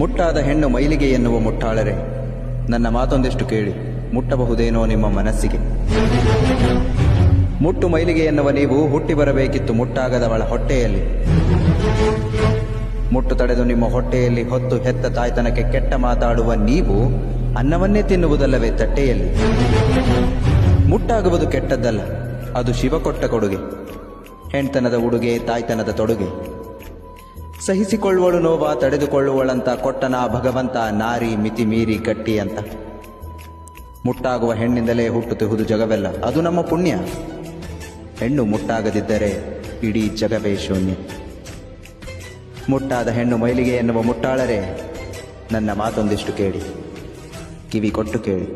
ಮುಟ್ಟಾದ ಹೆಣ್ಣು ಮೈಲಿಗೆ ಎನ್ನುವ ಮುಟ್ಟಾಳರೆ, ನನ್ನ ಮಾತೊಂದಿಷ್ಟು ಕೇಳಿ, ಮುಟ್ಟಬಹುದೇನೋ ನಿಮ್ಮ ಮನಸ್ಸಿಗೆ. ಮುಟ್ಟು ಮೈಲಿಗೆ ಎನ್ನುವ ನೀವು ಹುಟ್ಟಿ ಬರಬೇಕಿತ್ತು ಮುಟ್ಟಾಗದವಳ ಹೊಟ್ಟೆಯಲ್ಲಿ. ಮುಟ್ಟು ತಡೆದು ನಿಮ್ಮ ಹೊಟ್ಟೆಯಲ್ಲಿ ಹೊತ್ತು ಹೆತ್ತ ತಾಯ್ತನಕ್ಕೆ ಕೆಟ್ಟ ಮಾತಾಡುವ ನೀವು ಅನ್ನವನ್ನೇ ತಿನ್ನುವುದಲ್ಲವೇ ತಟ್ಟೆಯಲ್ಲಿ. ಮುಟ್ಟಾಗುವುದು ಕೆಟ್ಟದ್ದಲ್ಲ, ಅದು ಶಿವ ಕೊಟ್ಟ ಕೊಡುಗೆ. ಹೆಣ್ತನದ ಉಡುಗೆ, ತಾಯ್ತನದ ತೊಡುಗೆ. ಸಹಿಸಿಕೊಳ್ಳುವಳು ನೋವ, ತಡೆದುಕೊಳ್ಳುವಳಂತ ಕೊಟ್ಟನ ಭಗವಂತ ನಾರಿ ಮಿತಿ ಮೀರಿ ಗಟ್ಟಿ ಅಂತ. ಮುಟ್ಟಾಗುವ ಹೆಣ್ಣಿಂದಲೇ ಹುಟ್ಟುತ್ತಿಹುದು ಜಗವೆಲ್ಲ, ಅದು ನಮ್ಮ ಪುಣ್ಯ. ಹೆಣ್ಣು ಮುಟ್ಟಾಗದಿದ್ದರೆ ಇಡೀ ಜಗವೇ ಶೂನ್ಯ. ಮುಟ್ಟಾದ ಹೆಣ್ಣು ಮೈಲಿಗೆ ಎನ್ನುವ ಮುಟ್ಟಾಳರೆ, ನನ್ನ ಮಾತೊಂದಿಷ್ಟು ಕೇಳಿ, ಕಿವಿ ಕೊಟ್ಟು ಕೇಳಿ.